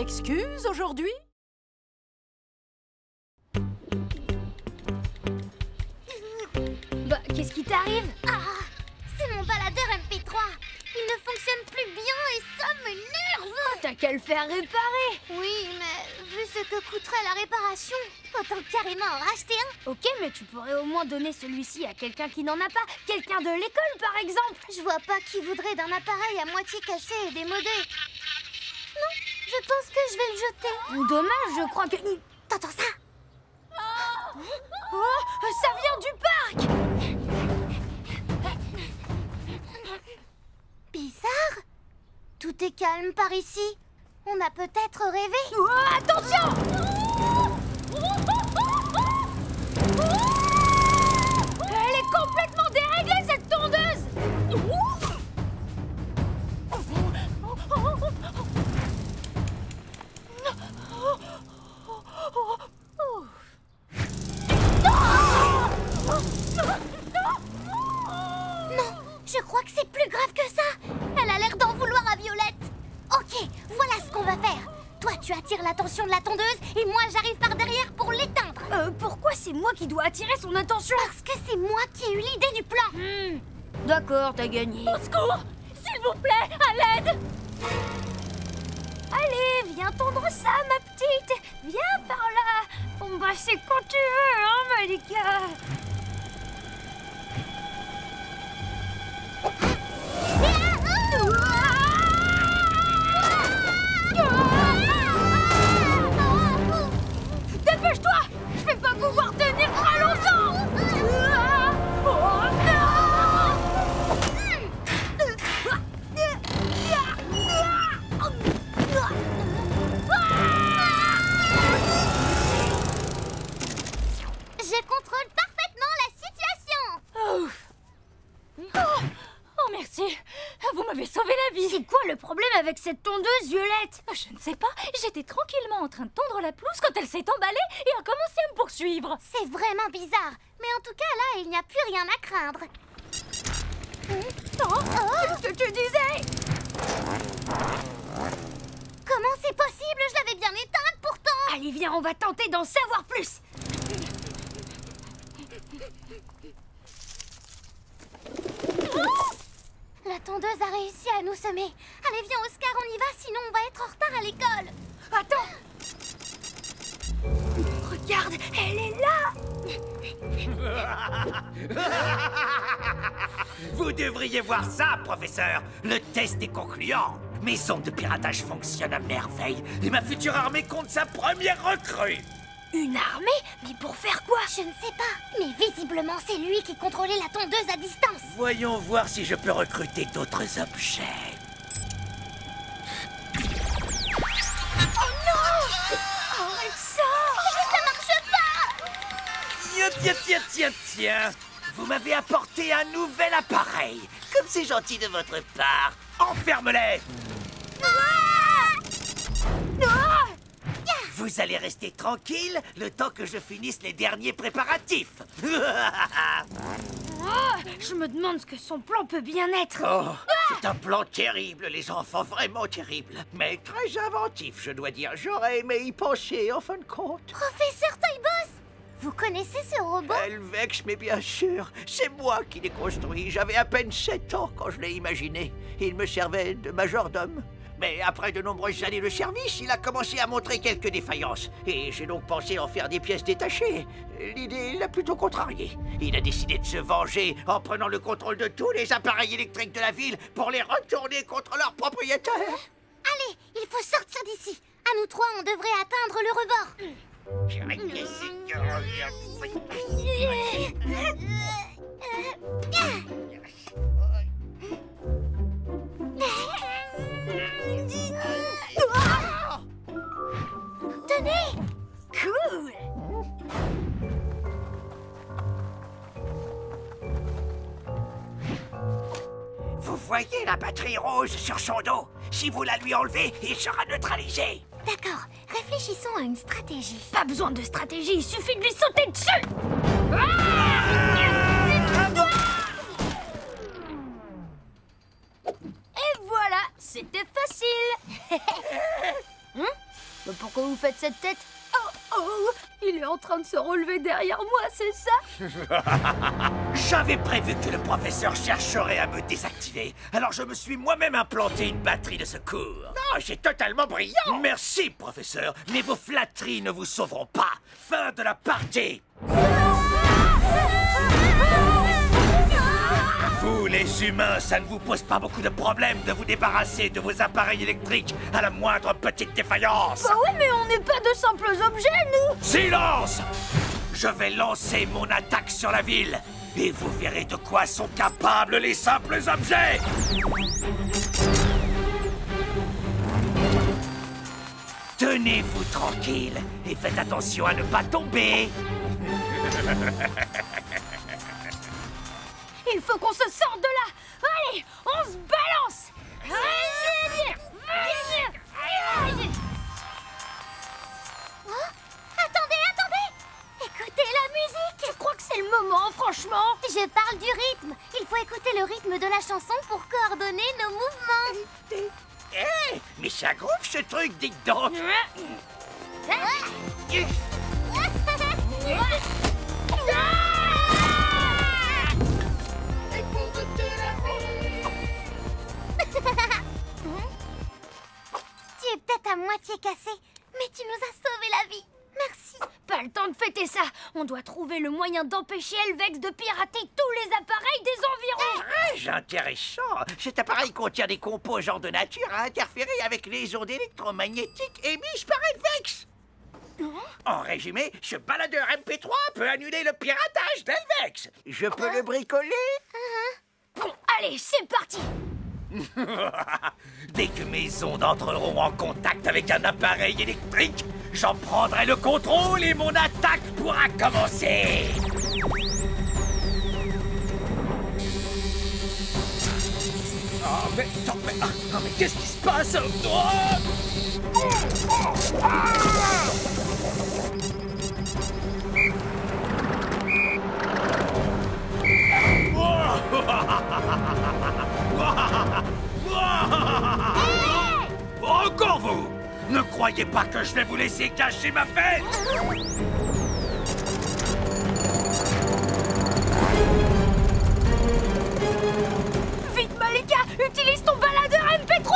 excuse aujourd'hui? Bah, qu'est-ce qui t'arrive? Ah, c'est mon baladeur MP3. Il ne fonctionne plus bien et ça m'énerve. T'as qu'à le faire réparer. Oui, mais vu ce que coûterait la réparation, autant carrément en racheter un. Ok, mais tu pourrais au moins donner celui-ci à quelqu'un qui n'en a pas. Quelqu'un de l'école, par exemple. Je vois pas qui voudrait d'un appareil à moitié cassé et démodé. Non, je pense que je vais le jeter. Dommage, je crois que... T'entends ça? Oh, ça vient du parc! Bizarre. Tout est calme par ici. On a peut-être rêvé. Oh, attention! Elle est complètement déréglée, cette tondeuse! Non, je crois que c'est plus grave que ça. Elle a l'air d'en vouloir à Violette. Ok, voilà ce qu'on va faire. Toi, tu attires l'attention de la tondeuse et moi, j'arrive par derrière pour l'éteindre. Pourquoi c'est moi qui dois attirer son attention? Parce que c'est moi qui ai eu l'idée du plan. D'accord, t'as gagné. Au secours! S'il vous plaît, à l'aide! Allez, viens tondre ça, ma petite. Viens par là. Bon, bah, c'est quand tu veux, hein, Malika. Dépêche-toi! Je vais pas pouvoir tenir très longtemps! Oh Je contrôle parfaitement la situation. Oh, merci! Vous m'avez sauvé la vie! C'est quoi le problème avec cette tondeuse, Violette? Je ne sais pas, j'étais tranquillement en train de tondre la pelouse quand elle s'est emballée et a commencé à me poursuivre. C'est vraiment bizarre. Mais en tout cas, là, il n'y a plus rien à craindre. Qu'est-ce que tu disais? Comment c'est possible? Je l'avais bien éteinte pourtant. Allez, viens, on va tenter d'en savoir plus. La tondeuse a réussi à nous semer. Allez, viens, Oscar, on y va, sinon on va être en retard à l'école. Attends. Regarde, elle est là. Vous devriez voir ça, professeur. Le test est concluant. Mes ondes de piratage fonctionnent à merveille et ma future armée compte sa première recrue. Une armée? Mais pour faire quoi? Je ne sais pas, mais visiblement c'est lui qui contrôlait la tondeuse à distance. Voyons voir si je peux recruter d'autres objets. Arrête ça! Ça marche pas. Tiens. Vous m'avez apporté un nouvel appareil. Comme c'est gentil de votre part. Enferme-les. Vous allez rester tranquille le temps que je finisse les derniers préparatifs. Je me demande ce que son plan peut bien être. Oh, c'est un plan terrible, les enfants, vraiment terrible. Mais très inventif, je dois dire. J'aurais aimé y penser, en fin de compte. Professeur Toyboss, vous connaissez ce robot? Helvex, mais bien sûr, c'est moi qui l'ai construit. J'avais à peine 7 ans quand je l'ai imaginé. Il me servait de majordome. Mais après de nombreuses années de service, il a commencé à montrer quelques défaillances. Et j'ai donc pensé en faire des pièces détachées. L'idée l'a plutôt contrarié. Il a décidé de se venger en prenant le contrôle de tous les appareils électriques de la ville pour les retourner contre leurs propriétaires. Allez, il faut sortir d'ici. À nous trois, on devrait atteindre le rebord. Tenez! Cool! Vous voyez la batterie rose sur son dos? Si vous la lui enlevez, il sera neutralisé. D'accord, réfléchissons à une stratégie. Pas besoin de stratégie, il suffit de lui sauter dessus! Et voilà, c'était facile! Mais pourquoi vous faites cette tête? Oh, il est en train de se relever derrière moi, c'est ça? J'avais prévu que le professeur chercherait à me désactiver, alors je me suis moi-même implanté une batterie de secours. Non, c'est totalement brillant. Merci, professeur, mais vos flatteries ne vous sauveront pas. Fin de la partie. Vous, les humains, ça ne vous pose pas beaucoup de problèmes de vous débarrasser de vos appareils électriques à la moindre petite défaillance. Bah ouais, mais on n'est pas de simples objets, nous! Silence! Je vais lancer mon attaque sur la ville, et vous verrez de quoi sont capables les simples objets! Tenez-vous tranquille, et faites attention à ne pas tomber! Il faut qu'on se sorte de là! Allez, on se balance! Oh, attendez! Écoutez la musique! Je crois que c'est le moment, franchement! Je parle du rythme. Il faut écouter le rythme de la chanson pour coordonner nos mouvements. Hé, mais ça groove ce truc, dites donc! Tu es peut-être à moitié cassé, mais tu nous as sauvé la vie. Merci. Pas le temps de fêter ça! On doit trouver le moyen d'empêcher Elvex de pirater tous les appareils des environs! Très intéressant! Cet appareil contient des composants de nature à interférer avec les ondes électromagnétiques émises par Elvex. En résumé, ce baladeur MP3 peut annuler le piratage d'Elvex. Je peux le bricoler? Bon, allez, c'est parti! Dès que mes ondes entreront en contact avec un appareil électrique, j'en prendrai le contrôle et mon attaque pourra commencer. Mais qu'est-ce qui se passe? Encore vous! Ne croyez pas que je vais vous laisser gâcher ma fête! Vite, Malika! Utilise ton baladeur MP3!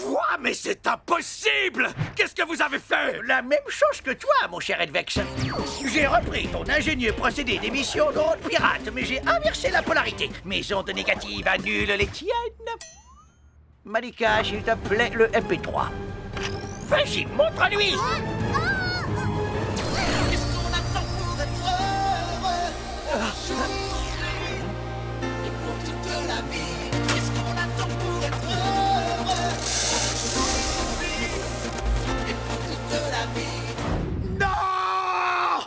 Quoi? Mais c'est impossible! Qu'est-ce que vous avez fait? La même chose que toi, mon cher Elvex. J'ai repris ton ingénieux procédé d'émission d'ondes pirates, mais j'ai inversé la polarité. Mes ondes négatives annulent les tiennes. Malika, s'il te plaît, le MP3. Vas-y, montre-lui! Qu'est-ce qu'on attend pour être heureux? Et pour toute la vie, qu'est-ce qu'on attend pour être heureux? Et pour toute la vie. Non!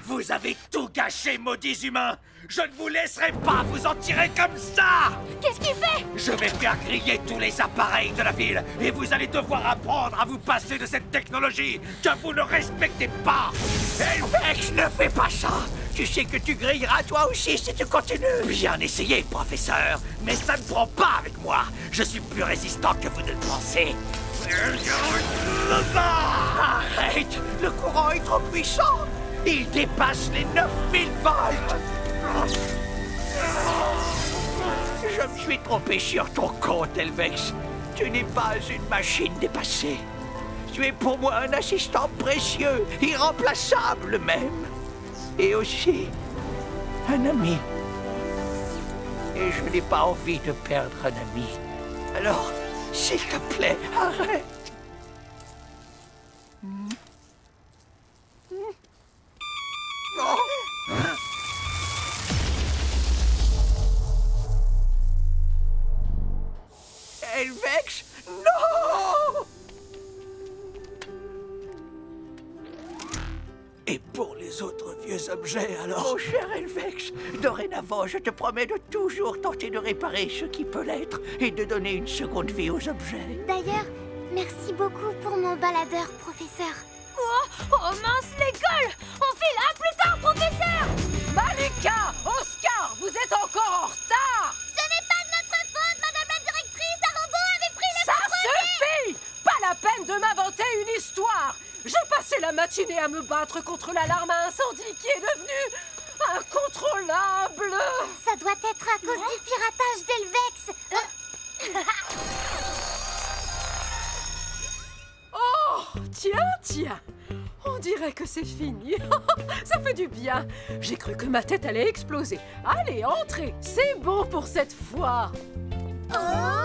Vous avez tout gâché, maudits humains! Je ne vous laisserai pas vous en tirer comme ça! Qu'est-ce qu'il fait? Je vais faire griller tous les appareils de la ville et vous allez devoir apprendre à vous passer de cette technologie que vous ne respectez pas! Elvex, ne fais pas ça! Tu sais que tu grilleras toi aussi si tu continues! Bien essayé, professeur, mais ça ne prend pas avec moi! Je suis plus résistant que vous ne le pensez! Arrête! Le courant est trop puissant! Il dépasse les 9000 volts! Je me suis trompé sur ton compte, Elvex. Tu n'es pas une machine dépassée. Tu es pour moi un assistant précieux, irremplaçable même. Et aussi un ami. Et je n'ai pas envie de perdre un ami. Alors, s'il te plaît, arrête. Elvex, non! Et pour les autres vieux objets, alors? Mon cher Elvex, dorénavant, je te promets de toujours tenter de réparer ce qui peut l'être et de donner une seconde vie aux objets. D'ailleurs, merci beaucoup pour mon baladeur, professeur. Oh mince, l'école! On file! À plus tard, professeur! Malika! Oscar, vous êtes encore en retard! Ce n'est pas de notre la matinée à me battre contre l'alarme à incendie qui est devenue incontrôlable. Ça doit être à cause du piratage d'Elvex. Oh, tiens. On dirait que c'est fini. Ça fait du bien. J'ai cru que ma tête allait exploser. Allez, entrez. C'est bon pour cette fois. Oh